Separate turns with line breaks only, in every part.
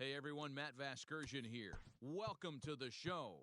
Hey everyone, Matt Vasgersian here. Welcome to the show.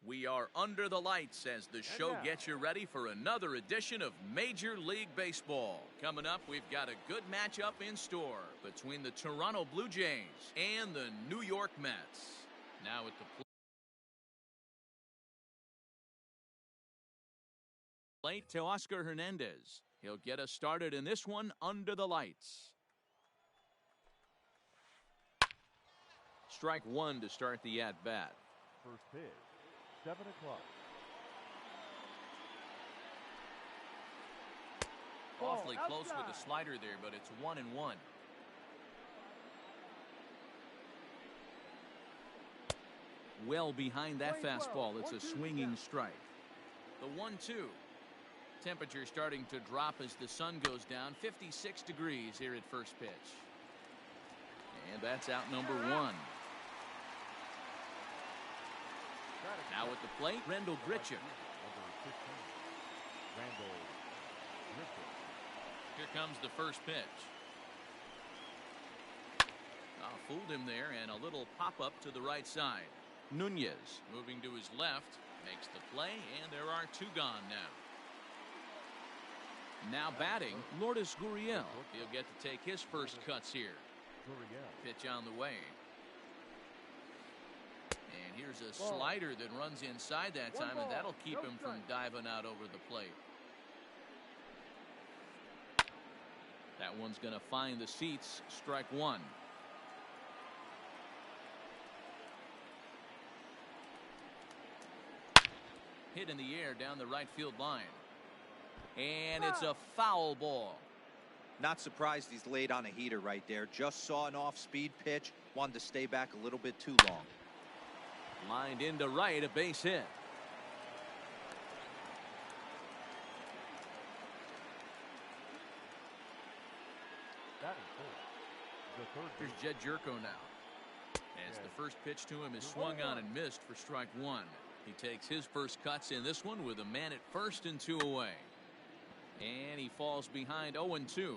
We are under the lights as the show gets you ready for another edition of Major League Baseball. Coming up, we've got a good matchup in store between the Toronto Blue Jays and the New York Mets. Now at the plate to Oscar Hernandez. He'll get us started in this one under the lights. Strike one to start the at-bat.
First pitch. 7 o'clock.
Awfully close with the slider there, but it's 1-1. Well behind that fastball, it's a swinging strike. The 1-2. Temperature starting to drop as the sun goes down. 56 degrees here at first pitch. And that's out number one. Now at the plate, Rendell Grichuk. Here comes the first pitch. Fooled him there, and a little pop-up to the right side. Nunez moving to his left, makes the play, and there are two gone now. Now batting, Lourdes Gurriel. He'll get to take his first cuts here. Pitch on the way. And here's a slider that runs inside that time, and that'll keep him from diving out over the plate. That one's going to find the seats. Strike one. Hit in the air down the right field line. And it's a foul ball.
Not surprised he's laid on a heater right there. Just saw an off-speed pitch. Wanted to stay back a little bit too long.
Lined into right, a base hit.
That is full. The third.
Here's Jed Jerko now. As the first pitch to him is swung on and missed for strike one. He takes his first cuts in this one with a man at first and 2 away. And he falls behind 0-2.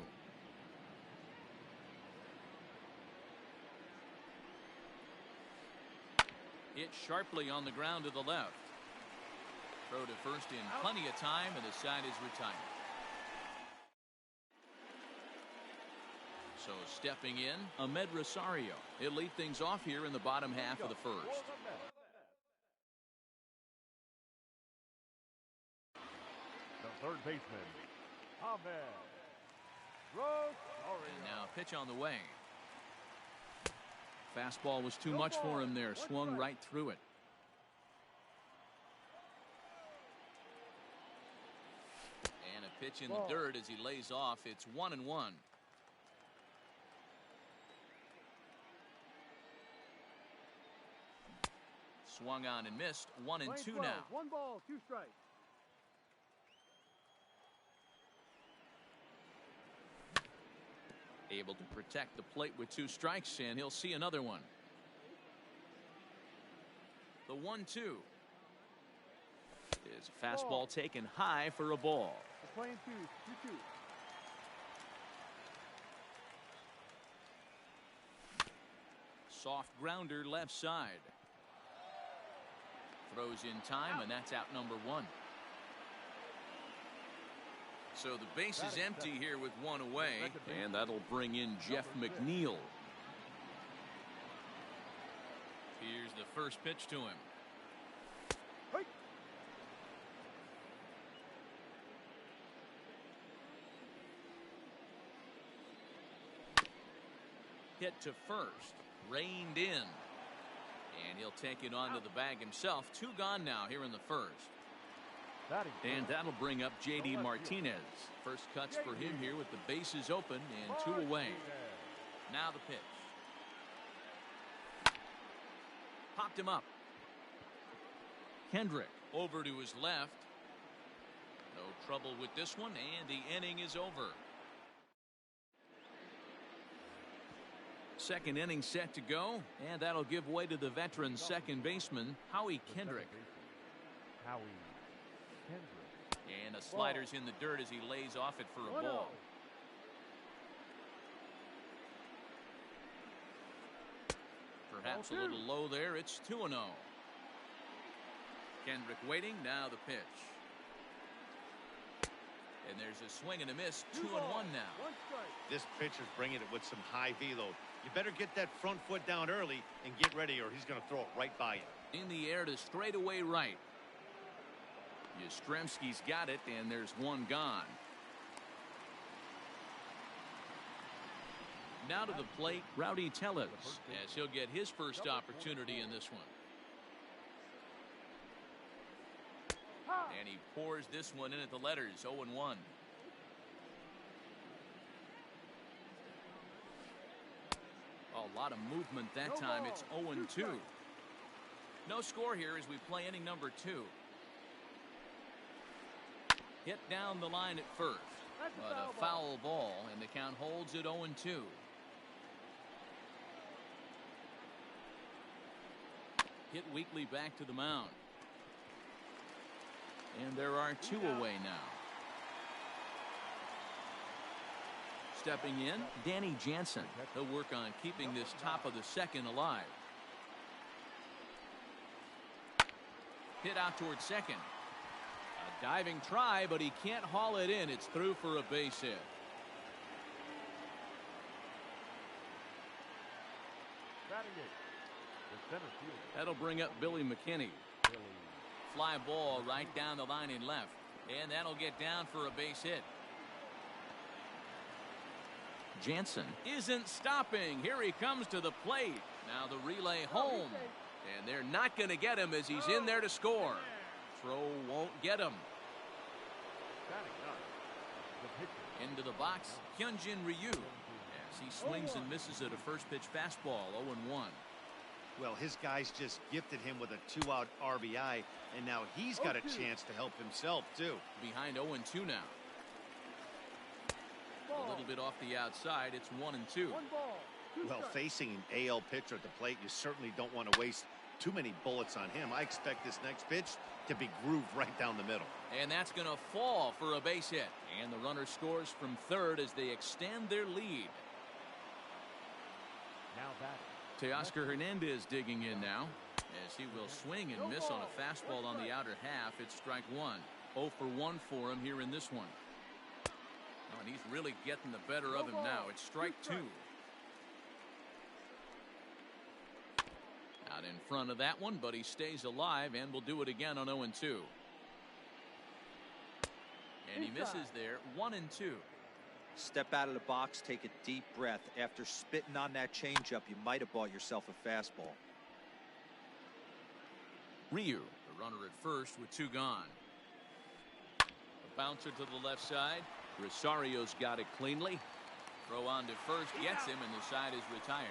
Hit sharply on the ground to the left. Throw to first in plenty of time, and the side is retired. So stepping in, Ahmed Rosario. He'll lead things off here in the bottom half of the first.
The third baseman, Ahmed Rosario.
And now pitch on the way. Fastball was too much for him there. Swung right through it. And a pitch in the dirt as he lays off. It's 1-1. Swung on and missed. 1-2 now.
1 ball, 2 strikes.
Able to protect the plate with 2 strikes, and he'll see another one. The 1-2 is a fastball taken high for a ball.
The playing 2-2.
Soft grounder left side. Throws in time, and that's out number 1. So the base is empty here with 1 away, and that'll bring in Jeff McNeil. Here's the first pitch to him. Hit to first, reined in, and he'll take it onto the bag himself. 2 gone now here in the first. And that'll bring up J.D. Martinez. First cuts for him here with the bases open and 2 away. Now the pitch. Popped him up. Kendrick over to his left. No trouble with this one, and the inning is over. Second inning set to go, and that'll give way to the veteran second baseman, Howie Kendrick. And a slider's in the dirt as he lays off it for a ball. Perhaps a little low there. It's 2-0. Kendrick waiting. Now the pitch. And there's a swing and a miss. 2-1 now.
This pitcher's bringing it with some high velo. You better get that front foot down early and get ready, or he's going to throw it right by you.
In the air to straightaway right. Yastrzemski's got it, and there's 1 gone. Now to the plate, Rowdy Tellez, as he'll get his first opportunity in this one. And he pours this one in at the letters, 0-1. A lot of movement that time. It's 0-2. No score here as we play inning number 2. Hit down the line at first, but a foul ball, and the count holds at 0-2. Hit weakly back to the mound. And there are 2 away now. Stepping in, Danny Jansen. He'll work on keeping this top of the second alive. Hit out towards second. A diving try, but he can't haul it in. It's through for a base hit. That'll bring up Billy McKinney. Fly ball right down the line in left. And that'll get down for a base hit. Jansen isn't stopping. Here he comes to the plate. Now the relay home. And they're not going to get him as he's in there to score. Throw won't get him. Into the box, Hyunjin Ryu. As he swings and misses at a first pitch fastball, 0-1.
Well, his guys just gifted him with a 2-out RBI, and now he's got a chance to help himself, too.
Behind 0-2 now. A little bit off the outside. It's 1-2.
Well, facing an AL pitcher at the plate, you certainly don't want to waste too many bullets on him. I expect this next pitch to be grooved right down the middle.
And that's going to fall for a base hit. And the runner scores from third as they extend their lead.
Now batting.
Teoscar Hernandez digging in now, as he will swing and miss on a fastball on the outer half. It's strike one. 0 for 1 for him here in this one. Oh, and he's really getting the better of him now. It's strike two. Out in front of that one, but he stays alive and will do it again on 0-2. And he misses there, 1-2.
Step out of the box, take a deep breath. After spitting on that changeup, you might have bought yourself a fastball.
Ryu, the runner at first with 2 gone. A bouncer to the left side. Rosario's got it cleanly. Throw on to first, gets him, and the side is retired.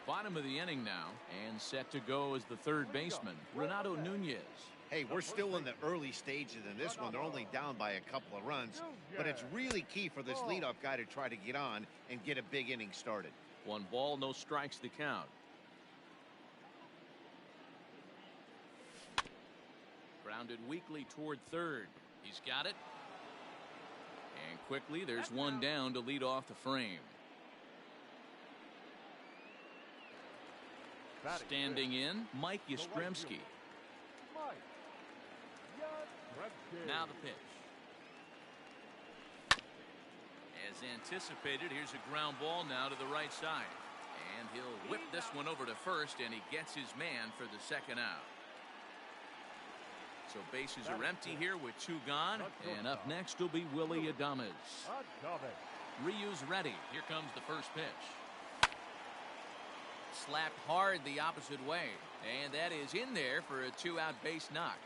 Bottom of the inning now, and set to go is the third baseman, Renato Nunez.
Hey, we're still in the early stages in this one. They're only down by a couple of runs, but it's really key for this leadoff guy to try to get on and get a big inning started.
1 ball, no strikes to count. Grounded weakly toward third. He's got it. And quickly, there's one down to lead off the frame. Standing in, Mike Yastrzemski. Now the pitch. As anticipated, here's a ground ball now to the right side. And he'll whip this one over to first, and he gets his man for the second out. So bases are empty here with 2 gone. And up next will be Willy Adames. Ryu's ready. Here comes the first pitch. Slapped hard the opposite way, and that is in there for a 2-out base knock.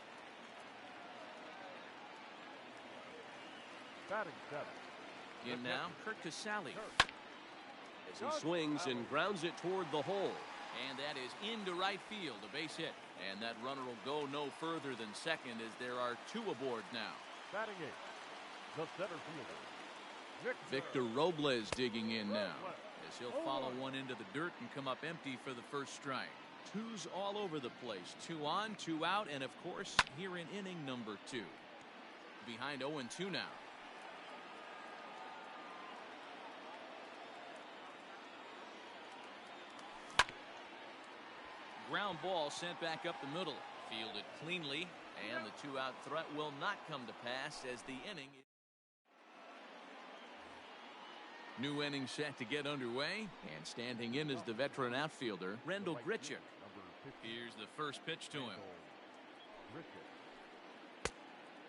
Batting 7.
In now, Kurt Casale. As he swings and grounds it toward the hole, and that is into right field, a base hit. And that runner will go no further than second as there are 2 aboard now.
Batting 8. The center fielder,
Victor Robles digging in now. He'll follow one into the dirt and come up empty for the first strike. 2s all over the place. 2 on, 2 out, and of course, here in inning number 2. Behind 0-2 now. Ground ball sent back up the middle. Fielded cleanly, and the 2-out threat will not come to pass as the inning. New inning set to get underway, and standing in is the veteran outfielder, Rendell Grichuk. Here's the first pitch to him.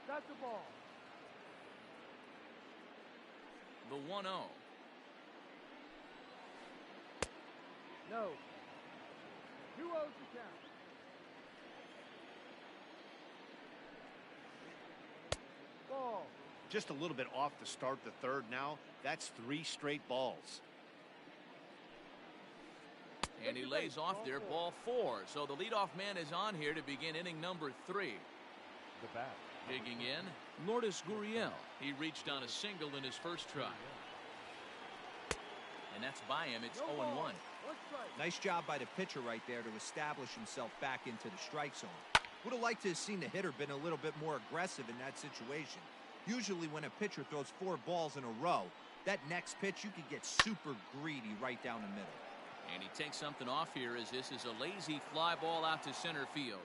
That's the ball.
The 1-0.
No. 2-0 to count. Ball.
Just a little bit off to start the third now. That's 3 straight balls.
And he lays off there, ball 4. So the leadoff man is on here to begin inning number 3.
The bat.
Digging in, Lourdes Gurriel. He reached on a single in his first try. And that's by him. It's 0-1.
Nice job by the pitcher right there to establish himself back into the strike zone. Would have liked to have seen the hitter been a little bit more aggressive in that situation. Usually when a pitcher throws 4 balls in a row, that next pitch you could get super greedy right down the middle.
And he takes something off here as this is a lazy fly ball out to center field.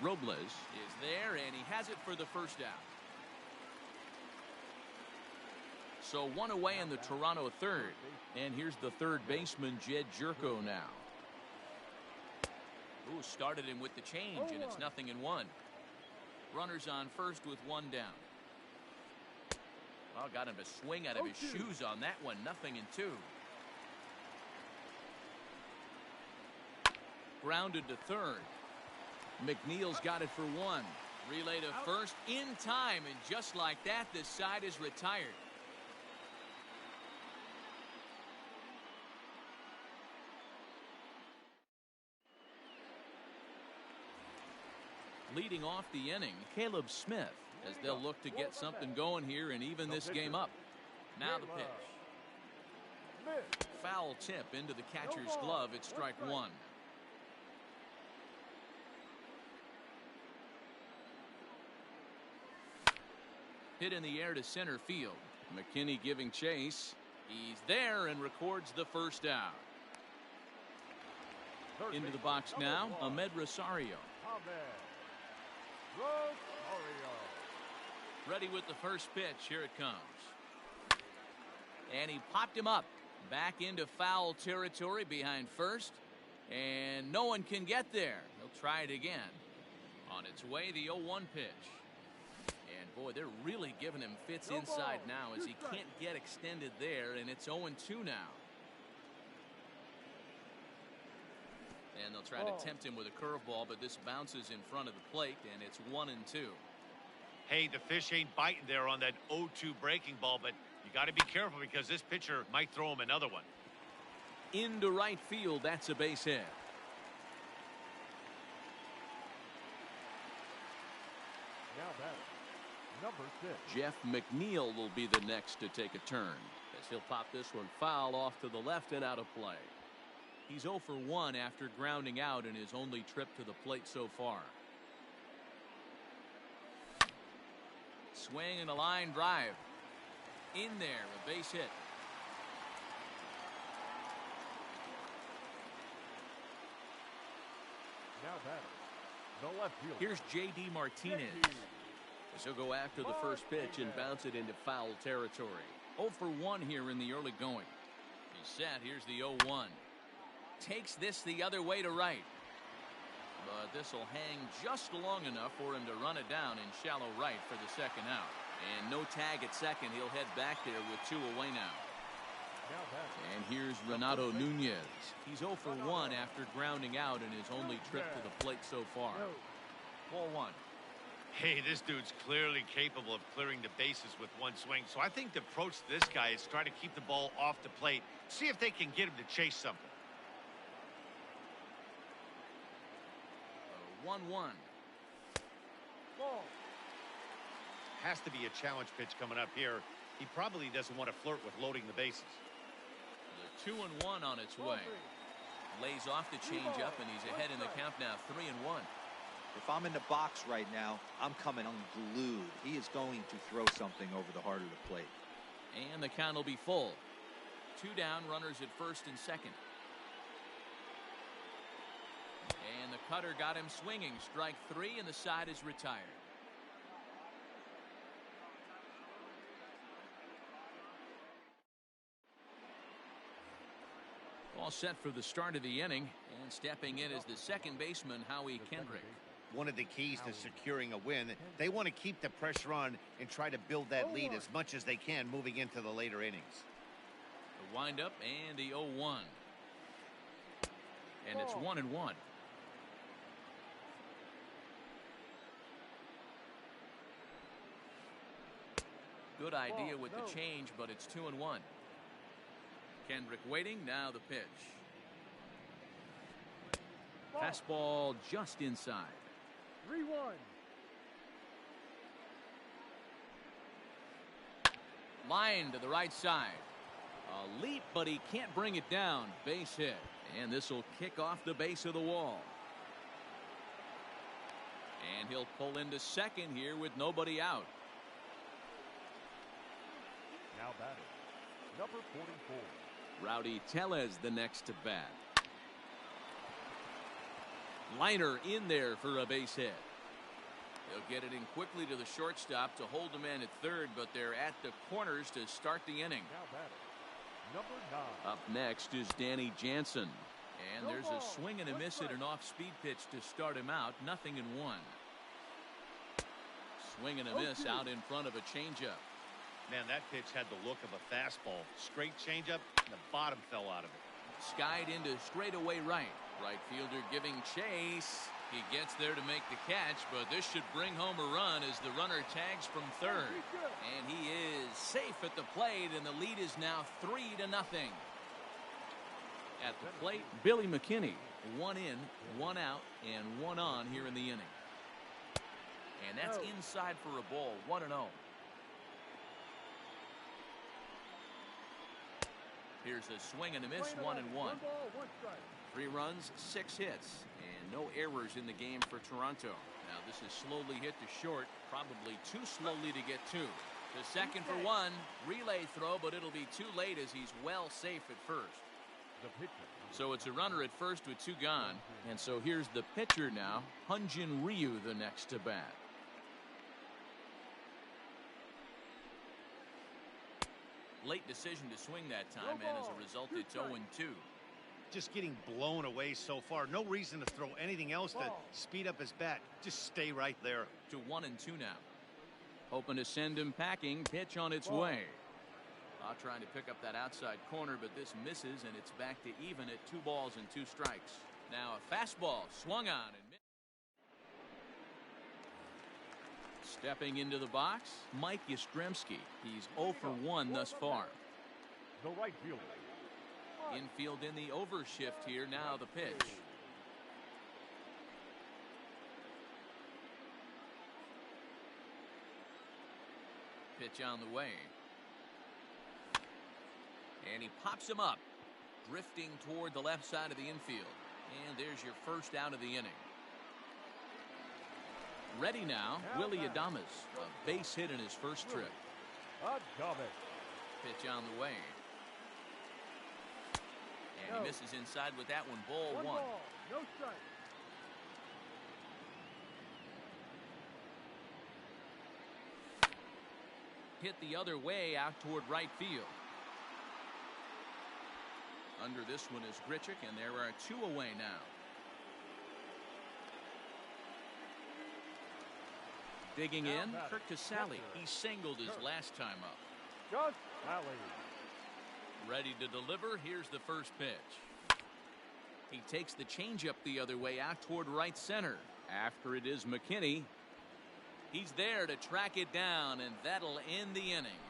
Robles is there, and he has it for the first out. So 1 away in the Toronto third. And here's the third baseman, Jed Jerko now. Ooh, started him with the change, and it's 0-1. Runners on first with 1 down. Well, got him to swing out of his shoes on that one. 0-2. Grounded to third. McNeil's got it for 1. Relay to first in time, and just like that, this side is retired. Leading off the inning, Caleb Smith, as they'll look to get something going here and even this game up. Now the pitch. Foul tip into the catcher's glove. It's strike one. Hit in the air to center field. McKinney giving chase. He's there and records the first out. Into the box now, Ahmed Rosario. Ready with the first pitch. Here it comes. And he popped him up. Back into foul territory behind first. And no one can get there. He'll try it again. On its way, the 0-1 pitch. And boy, they're really giving him fits inside now as he can't get extended there, and it's 0-2 now. And they'll try to tempt him with a curveball, but this bounces in front of the plate, and it's 1-2.
Hey, the fish ain't biting there on that 0-2 breaking ball, but you got to be careful because this pitcher might throw him another one.
Into right field, that's a base hit.
Now batting, number 6.
Jeff McNeil will be the next to take a turn, as he'll pop this one foul off to the left and out of play. He's 0 for 1 after grounding out in his only trip to the plate so far. Swing and a line drive. In there, a base hit.
Now batting, the left fielder.
Here's J.D. Martinez. As he'll go after the first pitch and bounce it into foul territory. 0 for 1 here in the early going. He's set. Here's the 0-1. Takes this the other way to right. But this will hang just long enough for him to run it down in shallow right for the second out. And no tag at second. He'll head back there with 2 away now. And here's Renato Nunez. He's 0 for 1 after grounding out in his only trip to the plate so far. 4-1.
Hey, this dude's clearly capable of clearing the bases with one swing. So I think the approach to this guy is try to keep the ball off the plate. See if they can get him to chase something.
1-1.
Has to be a challenge pitch coming up here. He probably doesn't want to flirt with loading the bases.
The 2-1 on its way. Lays off the changeup, and he's ahead in the count now, 3-1.
If I'm in the box right now, I'm coming unglued. He is going to throw something over the heart of the plate.
And the count will be full. 2 down, runners at first and second. And the cutter got him swinging. Strike 3, and the side is retired. All set for the start of the inning, and stepping in is the second baseman, Howie Kendrick.
One of the keys to securing a win, they want to keep the pressure on and try to build that lead as much as they can moving into the later innings.
The windup and the 0-1. And it's 1-1. Good idea with the change, but it's 2-1. Kendrick waiting, now the pitch. Fastball just inside.
3-1.
Line to the right side. A leap, but he can't bring it down. Base hit. And this will kick off the base of the wall. And he'll pull into second here with nobody out.
Now batting, number 44.
Rowdy Tellez the next to bat. Liner in there for a base hit. They'll get it in quickly to the shortstop to hold the man at third, but they're at the corners to start the inning.
Now batting, number 9.
Up next is Danny Jansen. And there's a swing and a miss at an off-speed pitch to start him out. 0-1. Swing and a miss out in front of a changeup.
Man, that pitch had the look of a fastball. Straight changeup, and the bottom fell out of it.
Skied into straightaway right. Right fielder giving chase. He gets there to make the catch, but this should bring home a run as the runner tags from third. And he is safe at the plate, and the lead is now 3-0. At the plate, Billy McKinney. 1 in, 1 out, and 1 on here in the inning. And that's inside for a ball, 1-0. Here's a swing and a miss, 1-1.
1 ball, 1 strike.
3 runs, 6 hits, and no errors in the game for Toronto. Now this is slowly hit to short, probably too slowly to get to. The second for 1, relay throw, but it'll be too late as he's well safe at first. So it's a runner at first with 2 gone, and so here's the pitcher now, Hyunjin Ryu, the next to bat. Late decision to swing that time, and as a result, it's 0-2.
Just getting blown away so far. No reason to throw anything else to speed up his bat. Just stay right there.
To 1-2 now. Hoping to send him packing. Pitch on its way. Trying to pick up that outside corner, but this misses, and it's back to even at 2 balls and 2 strikes. Now a fastball swung on and missed. Stepping into the box, Mike Yastrzemski. He's 0 for 1 thus far.
The right fielder.
Infield in the overshift here. Now the pitch. Pitch on the way. And he pops him up, drifting toward the left side of the infield. And there's your first out of the inning. Ready now, Willie Adames. A base hit in his first trip. Pitch on the way. And he misses inside with that one. Ball 1.
Ball, no strike.
Hit the other way out toward right field. Under this one is Grichuk, and there are 2 away now. Digging in, Kirk Casale. He singled his last time up.
Just Alley.
Ready to deliver. Here's the first pitch. He takes the changeup the other way out toward right center. After it is McKinney. He's there to track it down, and that'll end the inning.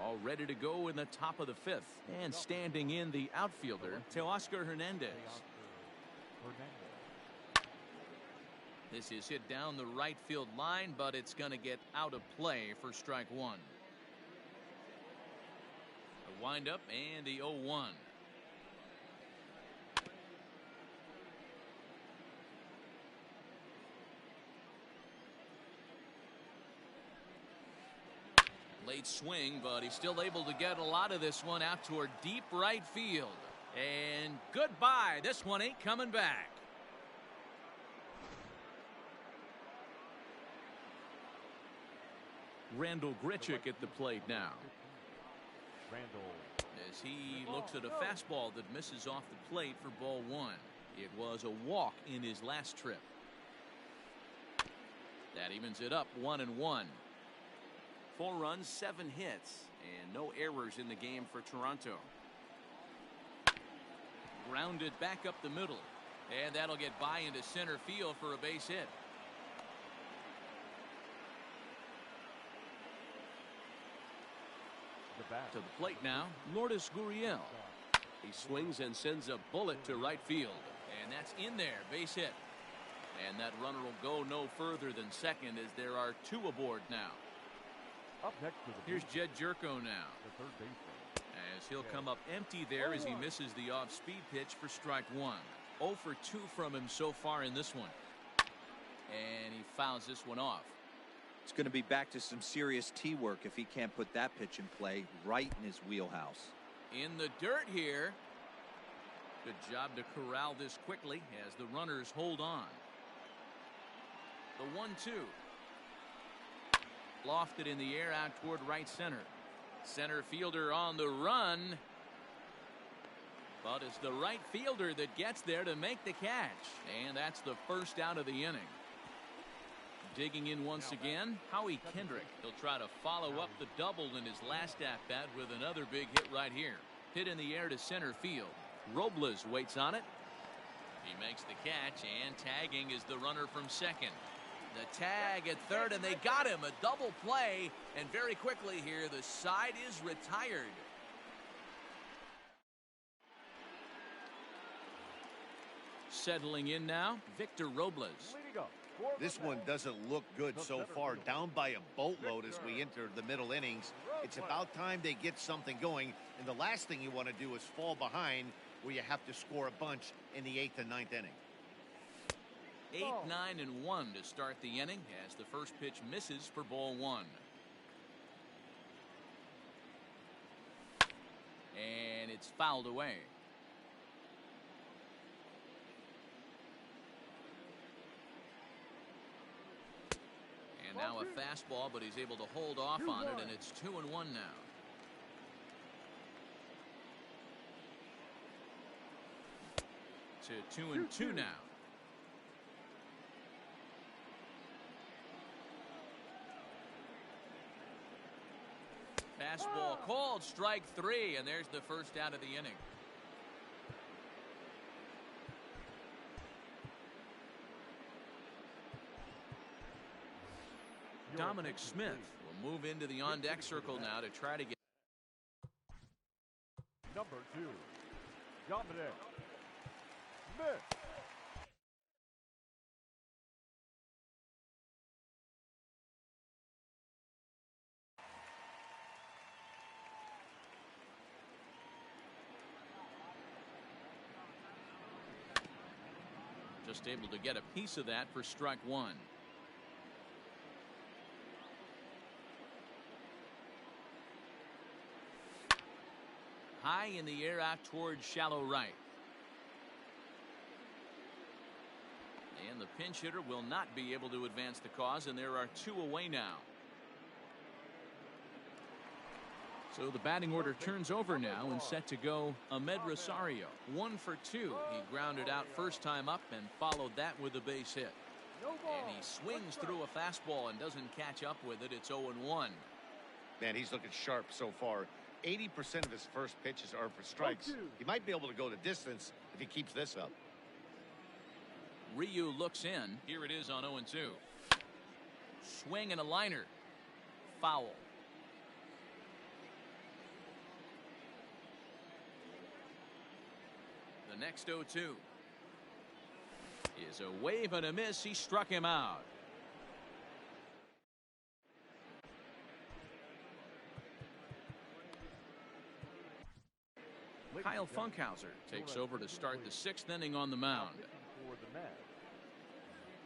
All ready to go in the top of the 5th. And standing in the outfielder, Teoscar Hernandez. This is hit down the right field line, but it's going to get out of play for strike 1. The windup and the 0-1. Late swing, but he's still able to get a lot of this one out toward deep right field. And goodbye. This one ain't coming back. Randall Grichuk at the plate now. As he looks at a fastball that misses off the plate for ball 1. It was a walk in his last trip. That evens it up 1-1. 4 runs, 7 hits, and no errors in the game for Toronto. Grounded back up the middle, and that'll get by into center field for a base hit. To the plate now, Lourdes Gurriel. He swings and sends a bullet to right field, and that's in there, base hit. And that runner will go no further than second as there are 2 aboard now.
Up next to the
Here's Jed Jerko now.
The third baseman.
As he'll come up empty there as he misses the off-speed pitch for strike 1. 0 for 2 from him so far in this one. And he fouls this one off.
It's going to be back to some serious tee work if he can't put that pitch in play right in his wheelhouse.
In the dirt here. Good job to corral this quickly as the runners hold on. The 1-2. Lofted in the air out toward right center. Center fielder on the run. But it's the right fielder that gets there to make the catch. And that's the first out of the inning. Digging in once again, Howie Kendrick. He'll try to follow up the double in his last at-bat with another big hit right here. Hit in the air to center field. Robles waits on it. He makes the catch, and tagging is the runner from second. The tag at third, and they got him. A double play, and very quickly here, the side is retired. settling in now, Victor Robles.
Leading up for the
This one
match,
doesn't look good
the
so
center
far.
fielder,
Down by a boatload as we
Victor.
enter the middle innings. It's about time they get something going. And the last thing you want to do is fall behind where you have to score a bunch in the 8th and 9th inning.
8, 9, and 1 to start the inning as the first pitch misses for ball 1. And it's fouled away. And now a fastball, but he's able to hold off on it, and it's 2-1 now. To 2-2 now. Fastball called, strike 3, and there's the first out of the inning. Dominic Smith will move into the on-deck circle now to try to get.
number 2, Dominic Smith.
Just able to get a piece of that for strike 1. High in the air out towards shallow right. And the pinch hitter will not be able to advance the cause, and there are 2 away now. So the batting order turns over now and set to go Ahmed Rosario. 1 for 2. He grounded out first time up and followed that with a base hit. And he swings through a fastball and doesn't catch up with it. It's 0-1.
Man, he's looking sharp so far. 80% of his first pitches are for strikes. He might be able to go the distance if he keeps this up.
Ryu looks in. Here it is on 0-2. Swing and a liner. Foul. The next 0-2 is a wave and a miss. He struck him out. Kyle Funkhauser takes over to start the 6th inning on the mound.
For the match,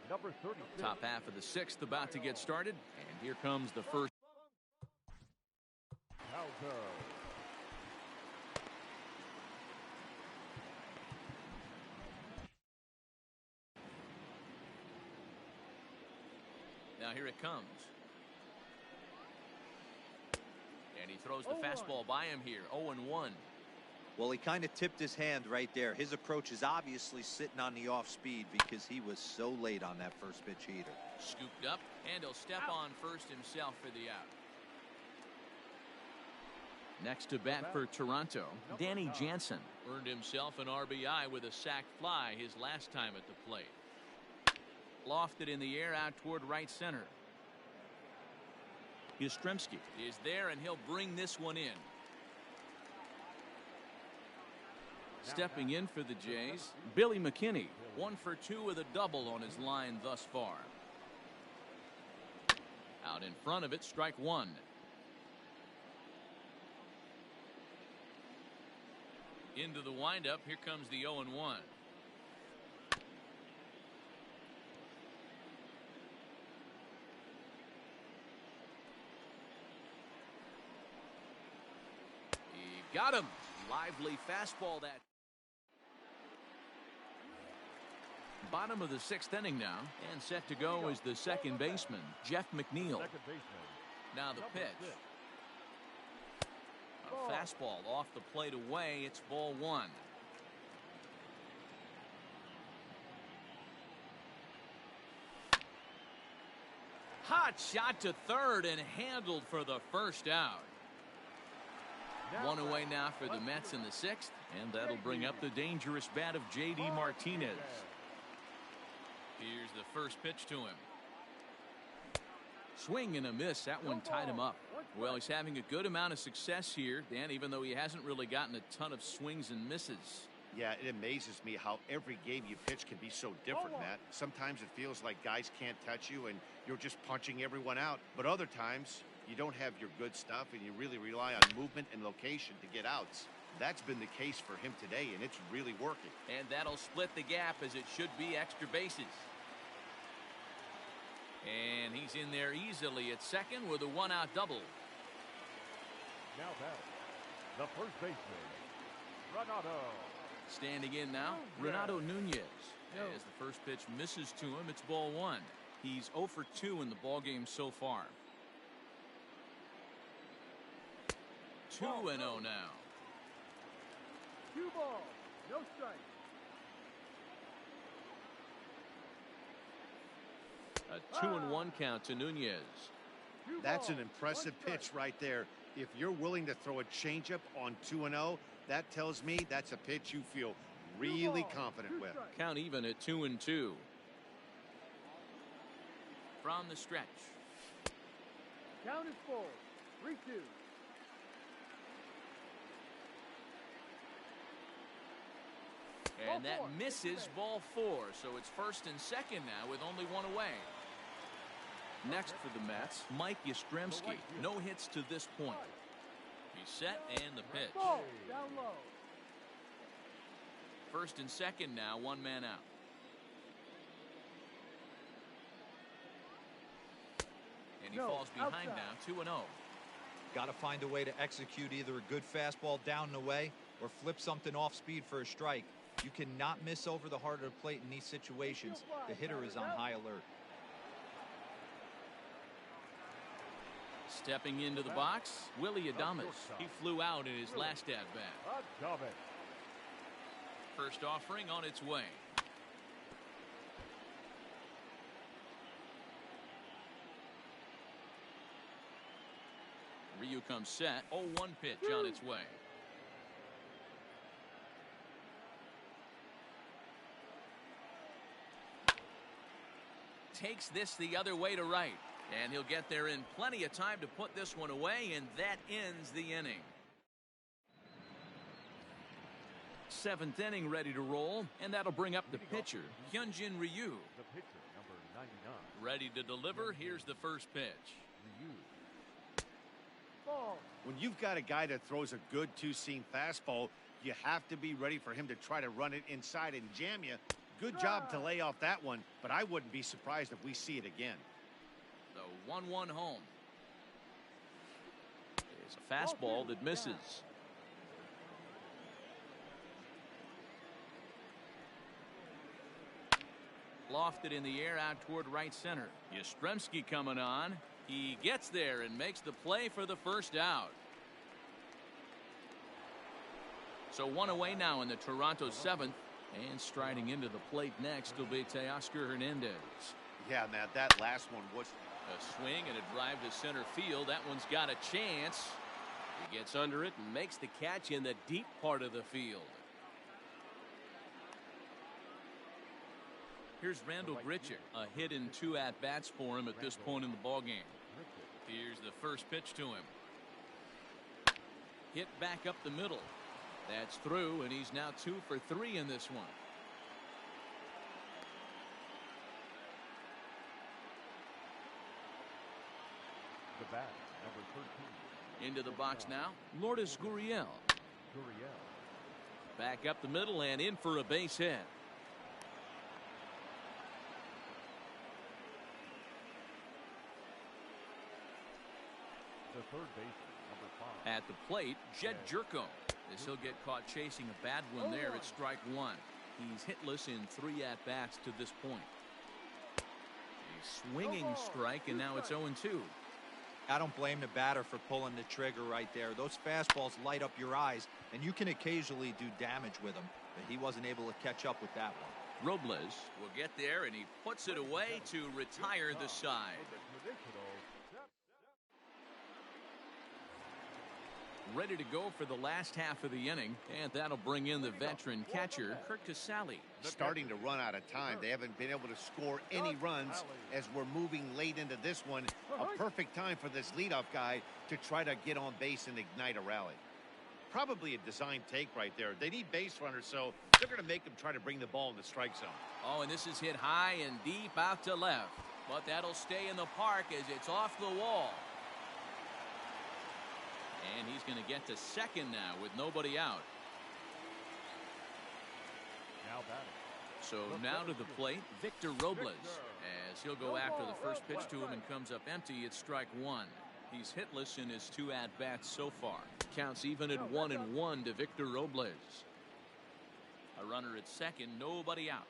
number 36.
Top half of the 6th about to get started, and here comes the first.
Hauser.
Now here it comes. And he throws the fastball by him here. 0-1.
Well, he kind of tipped his hand right there. His approach is obviously sitting on the off speed because he was so late on that first pitch heater.
Scooped up, and he'll step on first himself for the out. Next to bat for Toronto, Danny Jansen earned himself an RBI with a sac fly his last time at the plate. Lofted in the air out toward right center. Yastrzemski is there, and he'll bring this one in. Stepping in for the Jays, Billy McKinney. 1 for 2 with a double on his line thus far. Out in front of it, strike 1. Into the windup, here comes the 0-1. He got him. Lively fastball that. Bottom of the 6th inning now, and set to go is the second baseman, Jeff McNeil.
Second baseman.
Now the
Number
pitch.
6.
A fastball off the plate away. It's ball 1. Hot shot to third and handled for the first out. 1 away now for the Mets in the 6th, and that'll bring up the dangerous bat of J.D. Martinez. Here's the first pitch to him. Swing and a miss. That one tied him up. Well, he's having a good amount of success here, Dan, even though he hasn't really gotten a ton of swings and misses.
Yeah, it amazes me how every game you pitch can be so different, Matt. Sometimes it feels like guys can't touch you and you're just punching everyone out. But other times, you don't have your good stuff and you really rely on movement and location to get outs. That's been the case for him today, and it's really working.
And that'll split the gap, as it should be extra bases. And he's in there easily at second with a one-out double.
Now back, the first baseman, Renato.
Standing in now, Renato Nunez. As the first pitch misses to him, it's ball one. He's 0 for 2 in the ballgame so far. 2-0 now.
2 balls, no strike.
A 2-1 count to Nunez.
That's an impressive pitch right there. If you're willing to throw a changeup on 2-0, that tells me that's a pitch you feel really confident with.
Count even at 2-2. From the stretch.
Count is full. 3-2.
And that misses ball 4, so it's first and second now with only one away. Next for the Mets, Mike Yastrzemski. No hits to this point. He's set and the pitch.
Ball down low.
First and second now, one man out. And he falls behind now, 2-0.
Got to find a way to execute either a good fastball down and away or flip something off speed for a strike. You cannot miss over the heart of the plate in these situations. The hitter is on high alert.
Stepping into the box, Willie Adames. He flew out in his last at-bat. First offering on its way. Ryu comes set. 0-1 pitch on its way. Takes this the other way to right. And he'll get there in plenty of time to put this one away, and that ends the inning. 7th inning ready to roll, and that'll bring up the pitcher, Hyunjin Ryu.
The pitcher, number 99.
Ready to deliver. Here's the first pitch.
Ryu.
Ball.
When you've got a guy that throws a good two-seam fastball, you have to be ready for him to try to run it inside and jam you. Good job to lay off that one, but I wouldn't be surprised if we see it again.
The 1-1 home. It's a fastball that misses. Lofted in the air out toward right center. Yastrzemski coming on. He gets there and makes the play for the first out. So one away now in the Toronto 7th. And striding into the plate next will be Teoscar Hernandez.
Yeah, Matt, that last one was
a swing and a drive to center field. That one's got a chance. He gets under it and makes the catch in the deep part of the field. Here's Randall Grichuk. A hit in 2 at-bats for him at this point in the ballgame. Here's the first pitch to him. Hit back up the middle. That's through, and he's now 2 for 3 in this one.
The bat, number 13.
Into the box now, Lourdes Gurriel. Back up the middle and in for a base hit.
The third baseman, number 5.
At the plate, Jed Jerko. As he'll get caught chasing a bad one there at strike 1. He's hitless in 3 at-bats to this point. A swinging strike, and now it's 0-2.
I don't blame the batter for pulling the trigger right there. Those fastballs light up your eyes, and you can occasionally do damage with them, but he wasn't able to catch up with that one.
Robles will get there, and he puts it away to retire the side. Ready to go for the last half of the inning, and that'll bring in the veteran catcher, Curt Casali.
Starting to run out of time. They haven't been able to score any runs as we're moving late into this one. A perfect time for this leadoff guy to try to get on base and ignite a rally. Probably a design take right there. They need base runners, so they're going to make them try to bring the ball in the strike zone.
Oh, and this is hit high and deep out to left. But that'll stay in the park as it's off the wall. And he's going to get to second now with nobody out.
Now batting.
So now to the plate, Victor Robles, as he'll go after the first pitch to him and comes up empty. It's strike one. He's hitless in his 2 at-bats so far. Counts even at 1-1 to Victor Robles. A runner at second, nobody out.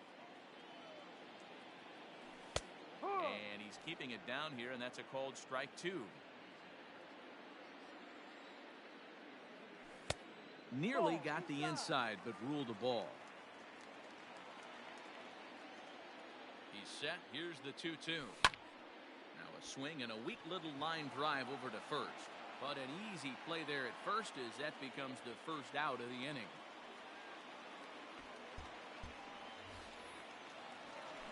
And he's keeping it down here, and that's a called strike 2. Nearly got the inside, but ruled the ball. He's set. Here's the 2-2. Now a swing and a weak little line drive over to first. But an easy play there at first as that becomes the first out of the inning.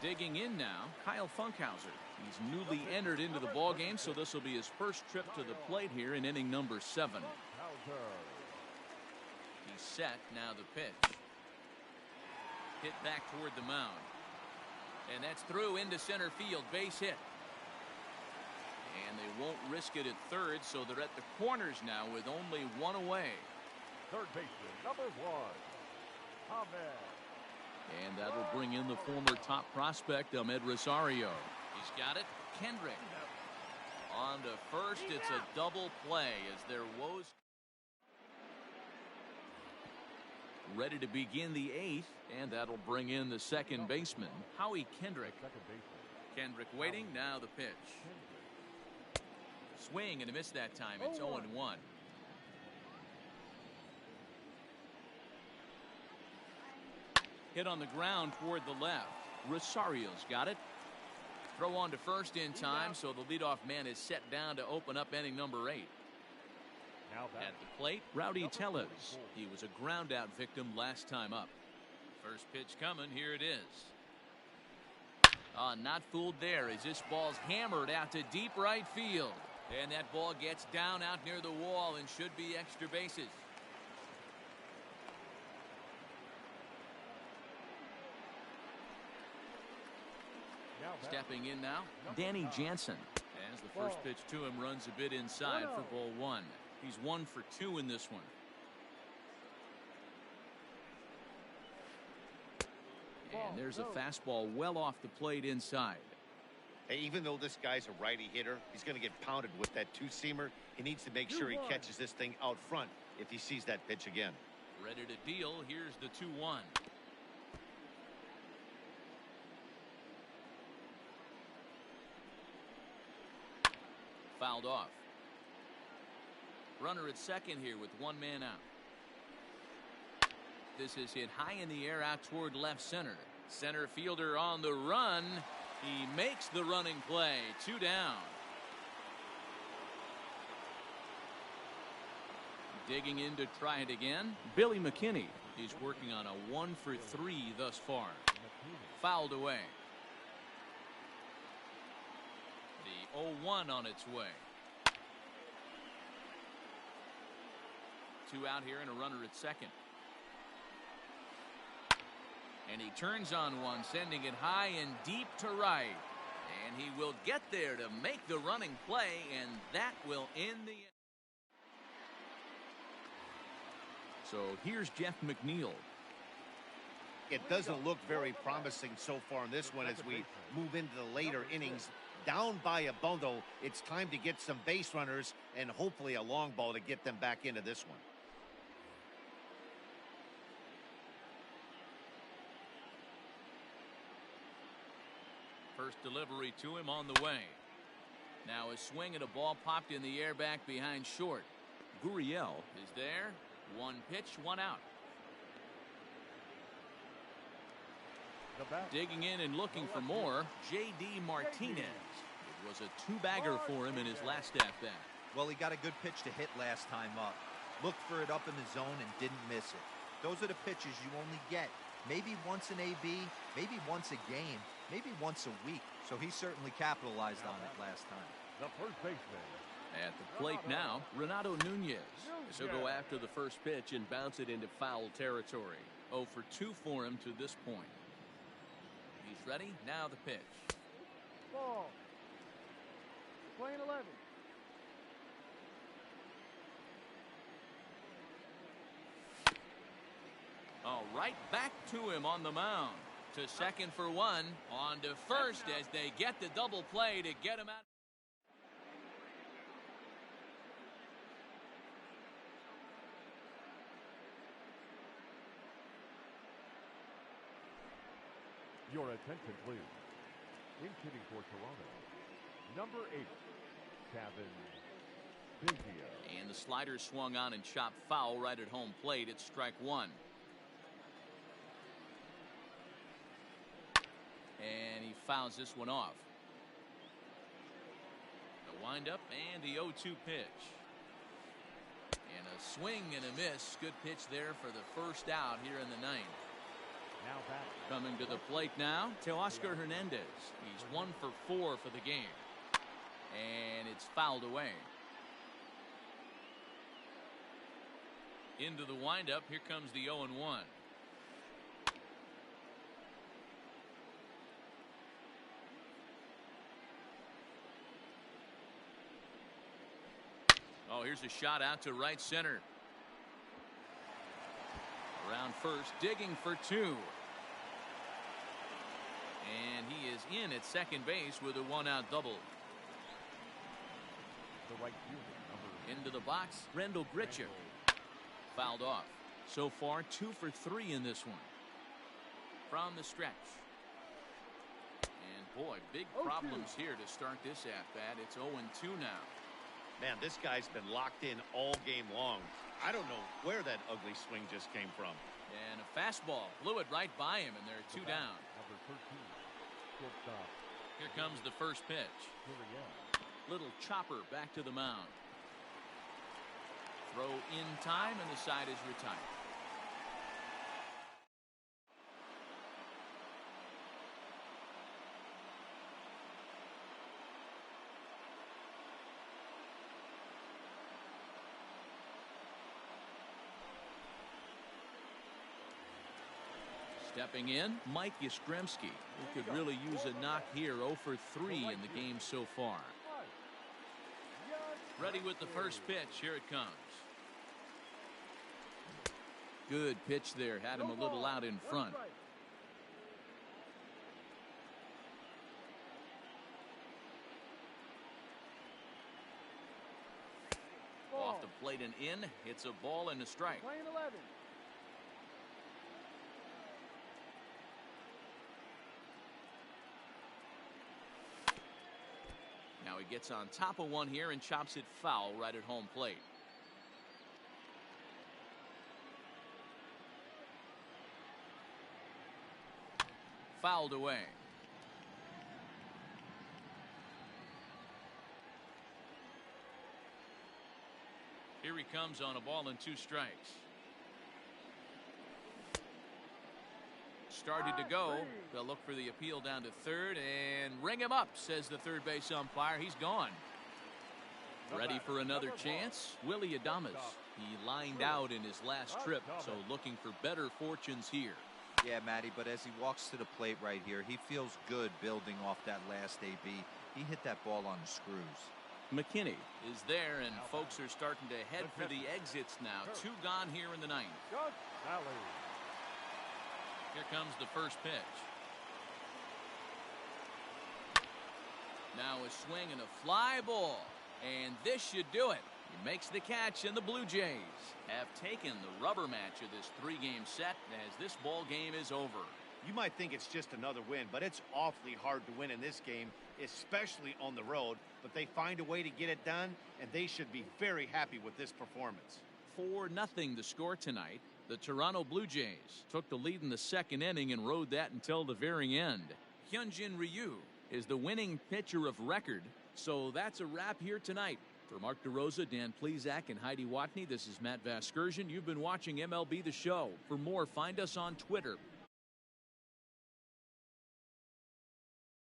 Digging in now, Kyle Funkhauser. He's newly entered into the ballgame, so this will be his first trip to the plate here in inning number 7. He's set. Now the pitch. Hit back toward the mound. And that's through into center field. Base hit. And they won't risk it at third, so they're at the corners now with only 1 away.
Third baseman, number 1, Ahmed.
And that'll bring in the former top prospect, Ahmed Rosario. He's got it. Kendrick. On to first. It's a double play as their woes. Ready to begin the 8th, and that'll bring in the second baseman, Howie Kendrick.
Second baseman.
Kendrick waiting. Now the pitch. Swing and a miss that time. It's 0-1. Hit on the ground toward the left. Rosario's got it. Throw on to first in time, so the leadoff man is set down to open up inning number 8.
Now
at the plate, Rowdy Tellez. He was a ground out victim last time up. First pitch coming. Here it is. Not fooled there as this ball's hammered out to deep right field. And that ball gets down out near the wall and should be extra bases. Stepping in now, Danny Jansen. As the first pitch to him runs a bit inside for ball 1. He's 1 for 2 in this one. And there's a fastball well off the plate inside.
Hey, even though this guy's a righty hitter, he's going to get pounded with that 2-seamer. He needs to make sure he catches this thing out front if he sees that pitch again.
Ready to deal. Here's the 2-1. Fouled off. Runner at second here with 1 man out. This is hit high in the air out toward left center. Center fielder on the run. He makes the running play. 2 down. Digging in to try it again, Billy McKinney. He's working on a 1 for 3 thus far. Fouled away. The 0-1 on its way. 2 out here and a runner at second. And he turns on one, sending it high and deep to right. And he will get there to make the running play, and that will end the inning. So here's Jeff McNeil.
It doesn't look very promising so far in this one as we move into the later innings. Down by a bundle, it's time to get some base runners and hopefully a long ball to get them back into this one.
First delivery to him on the way. Now a swing and a ball popped in the air back behind short. Gurriel is there. 1 pitch, 1 out. Digging in and looking for more, J.D. Martinez. It was a 2-bagger for him in his last at-bat.
Well, he got a good pitch to hit last time up. Looked for it up in the zone and didn't miss it. Those are the pitches you only get maybe once an AB, maybe once a game, maybe once a week. So he certainly capitalized on it last time.
The first baseman.
At the plate now, Renato Nunez.
He'll go after the first pitch and bounce it into foul territory.
0 for 2 for him to this point. He's ready. Now the pitch.
Ball. Playing 11.
All right, back to him on the mound. To second for one. On to first as they get the double play to get him out.
Your attention, please. In hitting for Toronto, number 8, Kevin Biggio.
And the slider swung on and chopped foul right at home plate. It's strike one. And he fouls this one off. The windup and the 0-2 pitch. And a swing and a miss. Good pitch there for the first out here in the ninth.
Now back.
Coming to the plate now, Teoscar Hernandez. He's 1 for 4 for the game. And it's fouled away. Into the windup, here comes the 0-1. Oh, here's a shot out to right center. Around first, digging for 2. And he is in at second base with a 1-out double.
The right fielder,
Into the box, Rendell Gritcher. Fouled off. So far, 2 for 3 in this one. From the stretch. And boy, big problems here to start this at-bat. It's 0-2 now.
Man, this guy's been locked in all game long. I don't know where that ugly swing just came from.
And a fastball blew it right by him, and they're 2 down.
number 13, shortstop.
Here comes the first pitch. Little chopper back to the mound. Throw in time, and the side is retired. Stepping in, Mike Yastrzemski, who could really use a knock here. 0 for 3 in the game so far. Ready with the first pitch. Here it comes. Good pitch there. Had him a little out in front. Off the plate and in. It's a ball and a strike.
Playing 11.
Now he gets on top of one here and chops it foul right at home plate. Fouled away. Here he comes on a ball and 2 strikes. Started to go. They'll look for the appeal down to third and ring him up, says the third base umpire. He's gone. Ready for another chance? Willie Adames. He lined out in his last trip, so looking for better fortunes here.
Yeah, Matty, but as he walks to the plate right here, he feels good building off that last AB. He hit that ball on the screws.
McKinney is there, and folks are starting to head for the exits now. 2 gone here in the ninth. Here comes the first pitch. Now a swing and a fly ball. And this should do it. He makes the catch, and the Blue Jays have taken the rubber match of this 3-game set as this ball game is over.
You might think it's just another win, but it's awfully hard to win in this game, especially on the road. But they find a way to get it done, and they should be very happy with this performance.
4-0 the score tonight. The Toronto Blue Jays took the lead in the second inning and rode that until the very end. Hyunjin Ryu is the winning pitcher of record. So that's a wrap here tonight. For Mark DeRosa, Dan Plesac, and Heidi Watney, this is Matt Vasgersian. You've been watching MLB The Show. For more, find us on Twitter